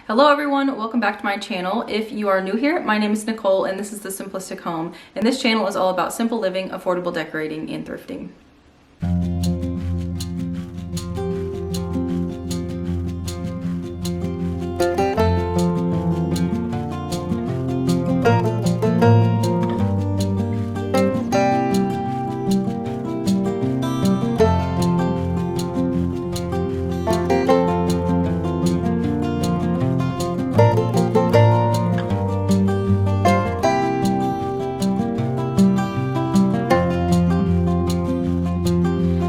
Hello everyone, welcome back to my channel. If you are new here, my name is Nicole and this is The Simplistic Home, and this channel is all about simple living, affordable decorating, and thrifting.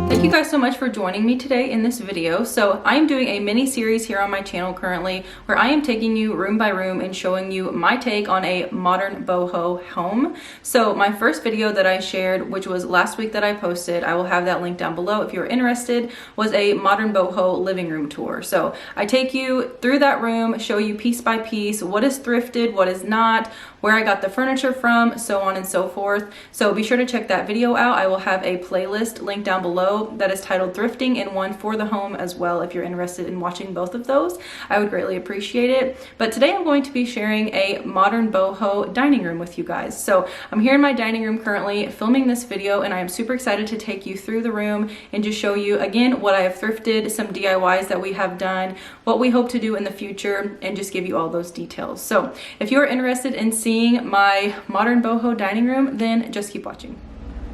Thank you guys so much for joining me today in this video. So I am doing a mini series here on my channel currently where I am taking you room by room and showing you my take on a modern boho home. So my first video that I shared, which was last week that I posted, I will have that link down below if you're interested, was a modern boho living room tour. So I take you through that room, show you piece by piece what is thrifted, what is not, where I got the furniture from, so on and so forth. So be sure to check that video out. I will have a playlist linked down below that is titled Thrifting and one for the home as well if you're interested in watching both of those. I would greatly appreciate it. But today I'm going to be sharing a modern boho dining room with you guys. So I'm here in my dining room currently filming this video, and I am super excited to take you through the room and just show you again what I have thrifted, some DIYs that we have done, what we hope to do in the future, and just give you all those details. So if you're interested in seeing my modern boho dining room, then just keep watching.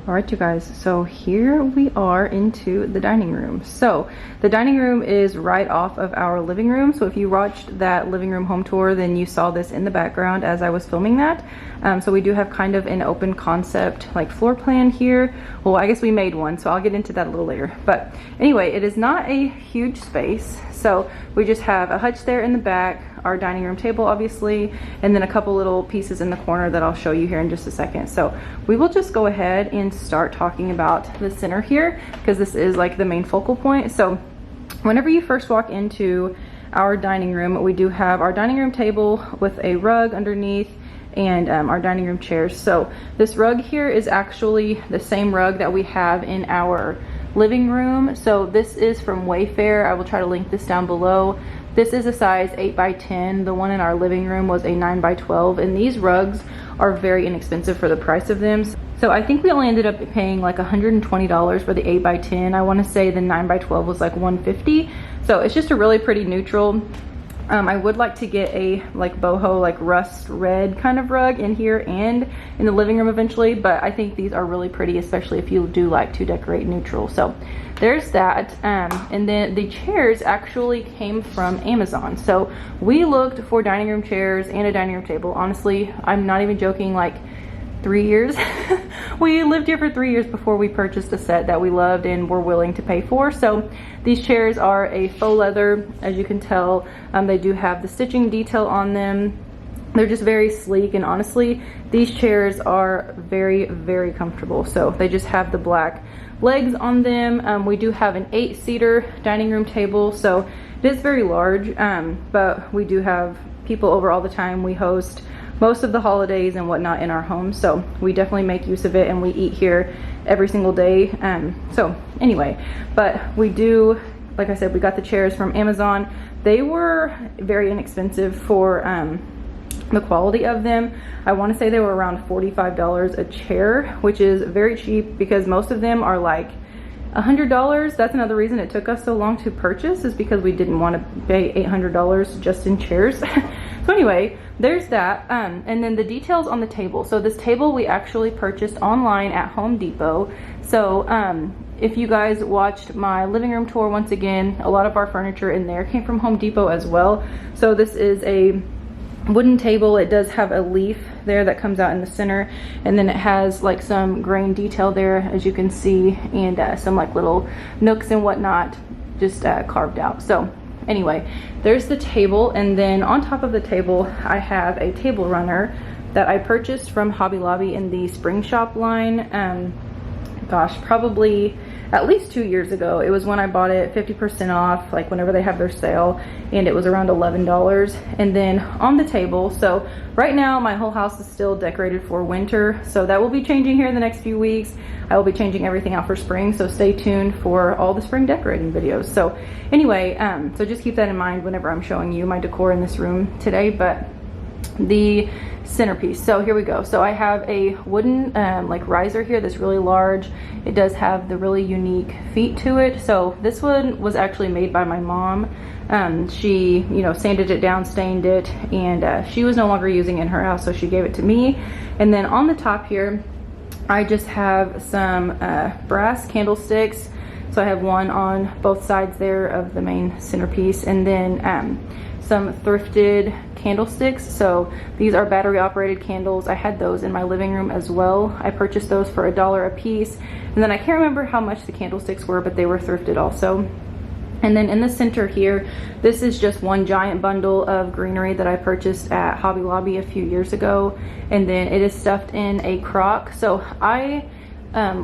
All right, you guys, so here we are into the dining room. So the dining room is right off of our living room. So if you watched that living room home tour, then you saw this in the background as I was filming that. So we do have kind of an open concept like floor plan here. Well, I guess we made one, so I'll get into that a little later. But anyway, it is not a huge space. So we just have a hutch there in the back, our dining room table obviously, and then a couple little pieces in the corner that I'll show you here in just a second. So we will just go ahead and start talking about the center here because this is like the main focal point. So whenever you first walk into our dining room, we do have our dining room table with a rug underneath and our dining room chairs. So this rug here is actually the same rug that we have in our living room. So this is from Wayfair. I will try to link this down below. This is a size 8x10. The one in our living room was a 9x12, and these rugs are very inexpensive for the price of them. So I think we only ended up paying like $120 for the 8x10. I want to say the 9x12 was like $150. So it's just a really pretty neutral. I would like to get a like boho, like rust red kind of rug in here and in the living room eventually, but I think these are really pretty, especially if you do like to decorate neutral. So there's that. And then the chairs actually came from Amazon. So we looked for dining room chairs and a dining room table. Honestly, I'm not even joking, like 3 years. We lived here for 3 years before we purchased a set that we loved and were willing to pay for. So these chairs are a faux leather, as you can tell. They do have the stitching detail on them. They're just very sleek, and honestly, these chairs are very, very comfortable. So they just have the black legs on them. We do have an 8-seater dining room table, so it is very large, but we do have people over all the time. We host most of the holidays and whatnot in our home, so we definitely make use of it, and we eat here every single day. So anyway, but we do, like I said, we got the chairs from Amazon. They were very inexpensive for the quality of them. I want to say they were around $45 a chair, which is very cheap because most of them are like $100. That's another reason it took us so long to purchase, is because we didn't want to pay $800 just in chairs. So anyway, there's that. And then the details on the table. So this table we actually purchased online at Home Depot. So if you guys watched my living room tour, once again, a lot of our furniture in there came from Home Depot as well. So this is a wooden table. It does have a leaf there that comes out in the center, and then it has like some grain detail there, as you can see, and some like little nooks and whatnot just carved out. So anyway, there's the table, and then on top of the table I have a table runner that I purchased from Hobby Lobby in the Spring Shop line. Gosh, probably at least 2 years ago. It was when I bought it 50% off, like whenever they have their sale, and it was around $11. And then on the table, so right now my whole house is still decorated for winter, so that will be changing here in the next few weeks. I will be changing everything out for spring, so stay tuned for all the spring decorating videos. So anyway, so just keep that in mind whenever I'm showing you my decor in this room today. But the centerpiece, so here we go. So I have a wooden like riser here that's really large. It does have the really unique feet to it. So this one was actually made by my mom. She, you know, sanded it down, stained it, and she was no longer using it in her house, so she gave it to me. And then on the top here, I just have some brass candlesticks. So I have one on both sides there of the main centerpiece, and then some thrifted candlesticks. So these are battery operated candles. I had those in my living room as well. I purchased those for $1 a piece, and then I can't remember how much the candlesticks were, but they were thrifted also. And then in the center here, this is just one giant bundle of greenery that I purchased at Hobby Lobby a few years ago, and then it is stuffed in a crock. So I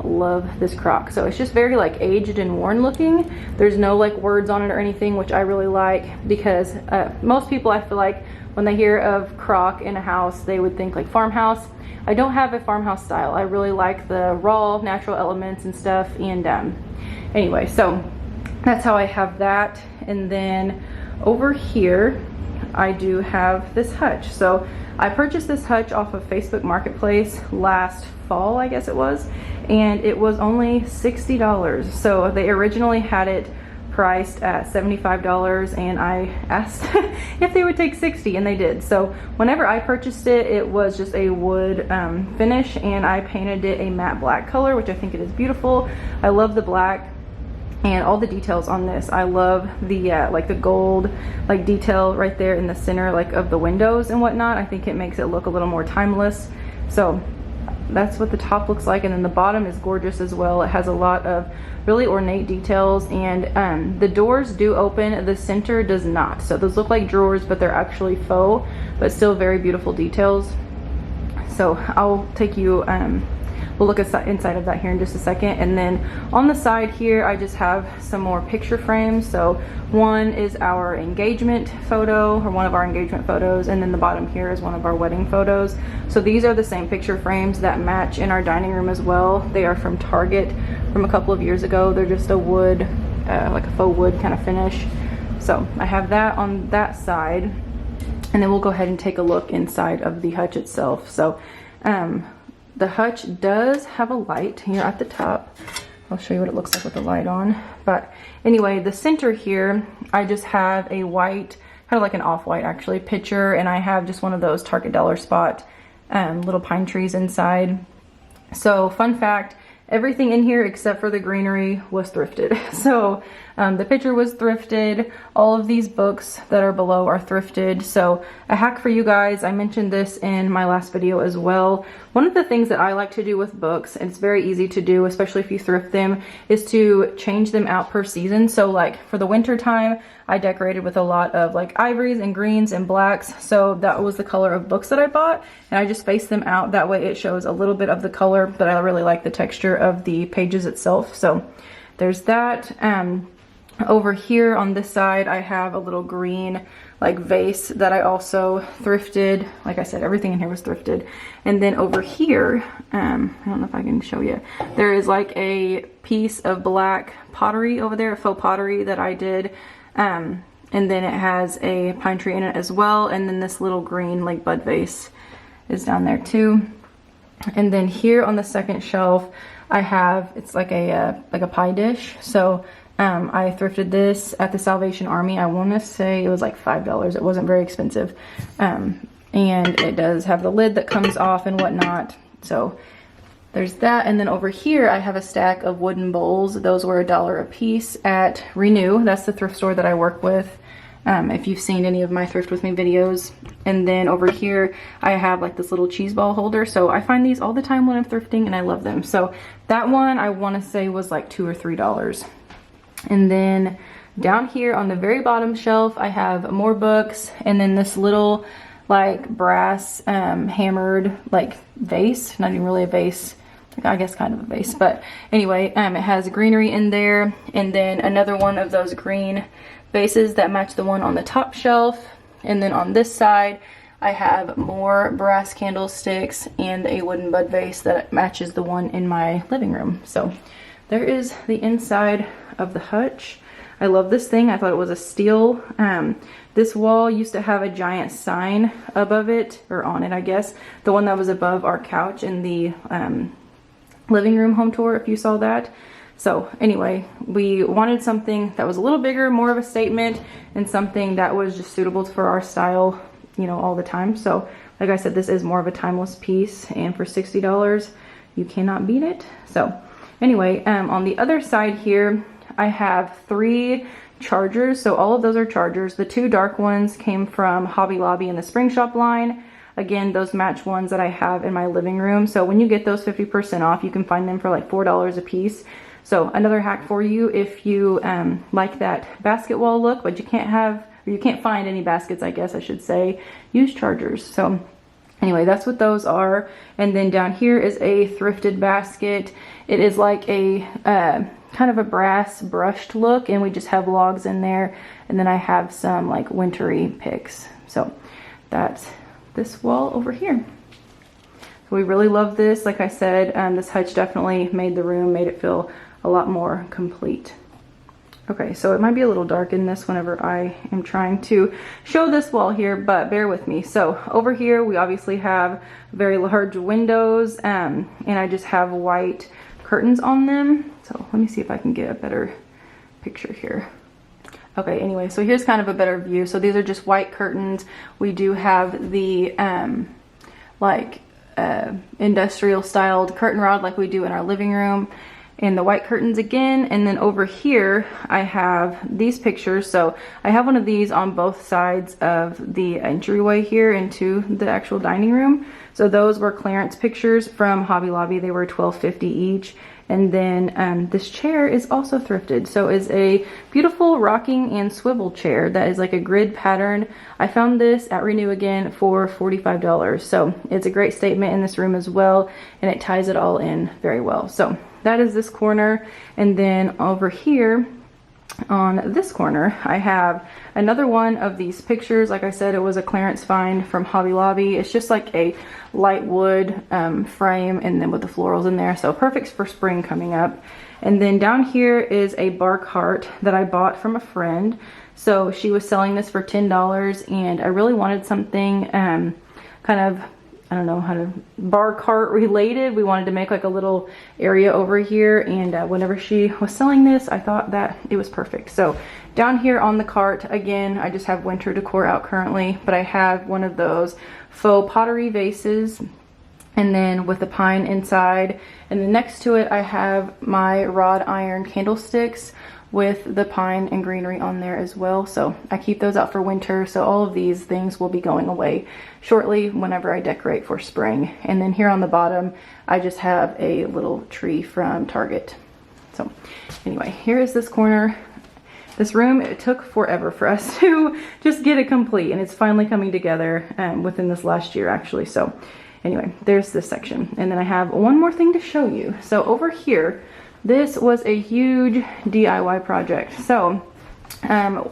love this crock. So it's just very like aged and worn looking. There's no like words on it or anything, which I really like, because most people, I feel like, when they hear of crock in a house, they would think like farmhouse. I don't have a farmhouse style. I really like the raw natural elements and stuff. And anyway, so that's how I have that. And then over here I do have this hutch. So I purchased this hutch off of Facebook Marketplace last fall, I guess it was, and it was only $60. So they originally had it priced at $75, and I asked if they would take $60, and they did. So whenever I purchased it, it was just a wood finish, and I painted it a matte black color, which I think it is beautiful. I love the black and all the details on this. I love the like the gold like detail right there in the center, like of the windows and whatnot. I think it makes it look a little more timeless. So that's what the top looks like, and then the bottom is gorgeous as well. It has a lot of really ornate details, and the doors do open, the center does not. So those look like drawers, but they're actually faux, but still very beautiful details. So I'll take you we'll look inside of that here in just a second. And then on the side here, I just have some more picture frames. So one is our engagement photo, or one of our engagement photos, and then the bottom here is one of our wedding photos. So these are the same picture frames that match in our dining room as well. They are from Target from a couple of years ago. They're just a wood, like a faux wood kind of finish. So I have that on that side, and then we'll go ahead and take a look inside of the hutch itself. So the hutch does have a light here at the top. I'll show you what it looks like with the light on. But anyway, the center here, I just have a white, kind of like an off-white actually, picture, and I have just one of those Target Dollar Spot little pine trees inside. So fun fact, everything in here except for the greenery was thrifted. So the picture was thrifted. All of these books that are below are thrifted. So a hack for you guys, I mentioned this in my last video as well. One of the things that I like to do with books, and it's very easy to do, especially if you thrift them, is to change them out per season. So like for the winter time, I decorated with a lot of like ivories and greens and blacks. So that was the color of books that I bought, and I just faced them out. That way it shows a little bit of the color, but I really like the texture of the pages itself. So there's that. Over here on this side, I have a little green like vase that I also thrifted. Like I said, everything in here was thrifted. And then over here, I don't know if I can show you, there is like a piece of black pottery over there, faux pottery that I did. And then it has a pine tree in it as well. And then this little green like bud vase is down there too. And then here on the second shelf, I have, it's like a pie dish. So I thrifted this at the Salvation Army. I want to say it was like $5. It wasn't very expensive. And it does have the lid that comes off and whatnot. So there's that. And then over here, I have a stack of wooden bowls. Those were $1 a piece at Renew. That's the thrift store that I work with. If you've seen any of my Thrift With Me videos. And then over here, I have like this little cheese ball holder. So I find these all the time when I'm thrifting, and I love them. So that one, I want to say was like $2 or $3. And then down here on the very bottom shelf, I have more books, and then this little like brass hammered like vase, not even really a vase, I guess kind of a vase, but anyway, it has greenery in there, and then another one of those green vases that match the one on the top shelf. And then on this side, I have more brass candlesticks and a wooden bud vase that matches the one in my living room. So there is the inside of the hutch. I love this thing. I thought it was a steal. This wall used to have a giant sign above it, or on it, I guess. The one that was above our couch in the living room home tour, if you saw that. So anyway, we wanted something that was a little bigger, more of a statement, and something that was just suitable for our style, you know, all the time. So like I said, this is more of a timeless piece, and for $60, you cannot beat it. So anyway, on the other side here, I have 3 chargers. So all of those are chargers. The 2 dark ones came from Hobby Lobby in the Spring Shop line. Again, those match ones that I have in my living room. So when you get those 50% off, you can find them for like $4 a piece. So another hack for you, if you like that basket wall look, but you can't find any baskets, I guess I should say, use chargers. So anyway, that's what those are. And then down here is a thrifted basket. It is like a kind of a brass brushed look, and we just have logs in there. And then I have some like wintry picks. So that's this wall over here. So we really love this. Like I said, this hutch definitely made the room, made it feel a lot more complete. Okay, so it might be a little dark in this whenever I am trying to show this wall here, but bear with me. So over here, we obviously have very large windows, and I just have white curtains on them. So let me see if I can get a better picture here. Okay, anyway, so here's kind of a better view. So these are just white curtains. We do have the industrial styled curtain rod like we do in our living room, and the white curtains again. And then over here I have these pictures. So I have one of these on both sides of the entryway here into the actual dining room. So those were clearance pictures from Hobby Lobby. They were $12.50 each. And then this chair is also thrifted. So it's a beautiful rocking and swivel chair that is like a grid pattern. I found this at Renew Again for $45. So it's a great statement in this room as well, and it ties it all in very well. So that is this corner. And then over here on this corner, I have another one of these pictures. Like I said, it was a clearance find from Hobby Lobby. It's just like a light wood frame, and then with the florals in there. So perfect for spring coming up. And then down here is a bar cart that I bought from a friend. So she was selling this for $10, and I really wanted something kind of, I don't know how to, bar cart related. We wanted to make like a little area over here, and whenever she was selling this, I thought that it was perfect. So down here on the cart, again, I just have winter decor out currently, but I have one of those faux pottery vases, and then with the pine inside. And then next to it, I have my wrought iron candlesticks with the pine and greenery on there as well. So I keep those out for winter. So all of these things will be going away shortly whenever I decorate for spring. And then here on the bottom, I just have a little tree from Target. So anyway, here is this corner. This room, it took forever for us to just get it complete, and it's finally coming together within this last year actually. So anyway, there's this section. And then I have one more thing to show you. So over here, this was a huge DIY project. So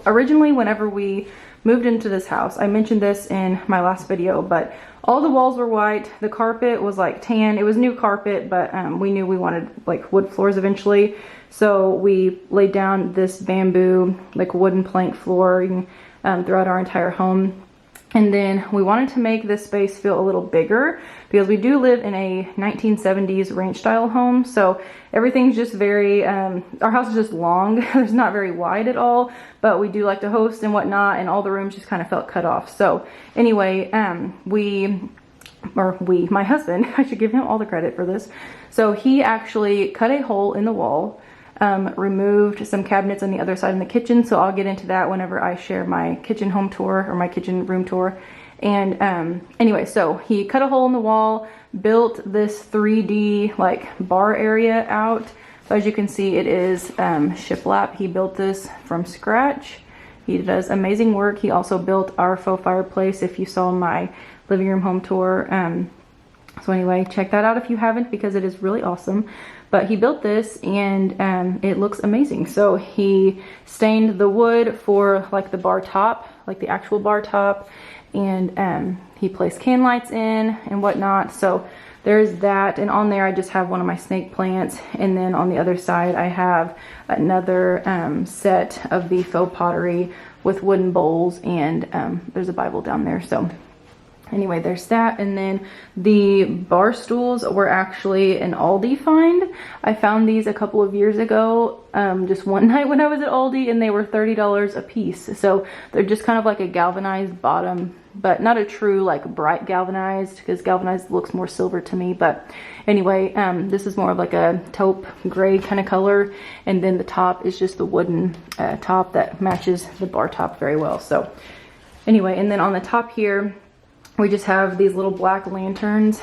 originally, whenever we moved into this house, I mentioned this in my last video, but all the walls were white. The carpet was like tan. It was new carpet, but we knew we wanted like wood floors eventually. So we laid down this bamboo, like wooden plank flooring throughout our entire home. And then we wanted to make this space feel a little bigger because we do live in a 1970s ranch style home. So everything's just very, our house is just long. It's not very wide at all, but we do like to host and whatnot, and all the rooms just kind of felt cut off. So anyway, my husband, I should give him all the credit for this. So he actually cut a hole in the wall, removed some cabinets on the other side in the kitchen. So I'll get into that whenever I share my kitchen home tour or my kitchen room tour. And anyway, so he cut a hole in the wall, built this 3D like bar area out. So as you can see, it is shiplap. He built this from scratch. He does amazing work. He also built our faux fireplace, if you saw my living room home tour. So anyway, check that out if you haven't, because it is really awesome. But he built this and it looks amazing. So he stained the wood for like the bar top, like the actual bar top, and he placed can lights in and whatnot. So there's that, and on there I just have one of my snake plants, and then on the other side I have another set of the faux pottery with wooden bowls, and there's a Bible down there. So anyway, there's that. And then the bar stools were actually an Aldi find. I found these a couple of years ago, just one night when I was at Aldi, and they were $30 a piece. So they're just kind of like a galvanized bottom, but not a true like bright galvanized, because galvanized looks more silver to me. But anyway, this is more of like a taupe gray kind of color, and then the top is just the wooden top that matches the bar top very well. So anyway, and then on the top here we just have these little black lanterns.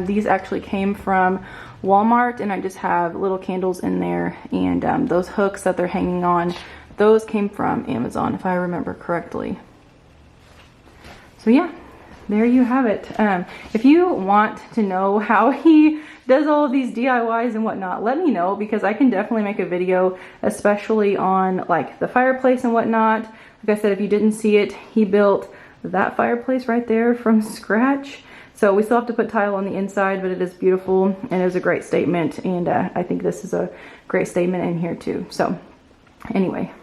These actually came from Walmart, and I just have little candles in there, and those hooks that they're hanging on, those came from Amazon if I remember correctly. So yeah, there you have it. If you want to know how he does all of these DIYs and whatnot, let me know, because I can definitely make a video, especially on like the fireplace and whatnot. Like I said, if you didn't see it, he built that fireplace right there from scratch. So we still have to put tile on the inside, but it is beautiful and it was a great statement. And I think this is a great statement in here too. So anyway,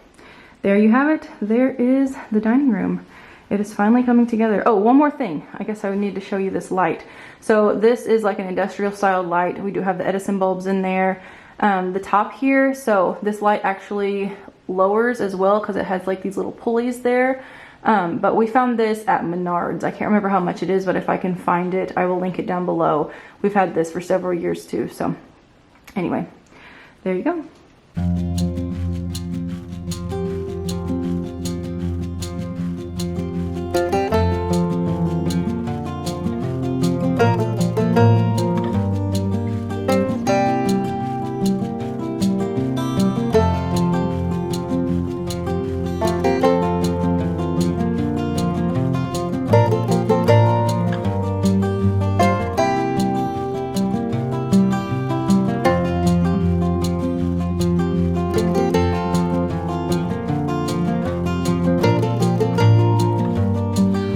there you have it. There is the dining room. It is finally coming together. Oh, one more thing. I guess I would need to show you this light. So this is like an industrial style light. We do have the Edison bulbs in there. The top here, so this light actually lowers as well because it has like these little pulleys there. But we found this at Menards. I can't remember how much it is, but if I can find it, I will link it down below. We've had this for several years too. So anyway, there you go.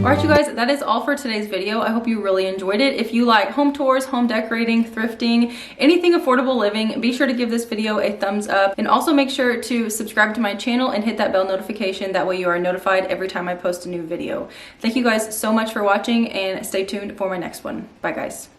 Alright you guys, that is all for today's video. I hope you really enjoyed it. If you like home tours, home decorating, thrifting, anything affordable living, be sure to give this video a thumbs up, and also make sure to subscribe to my channel and hit that bell notification. That way you are notified every time I post a new video. Thank you guys so much for watching, and stay tuned for my next one. Bye guys.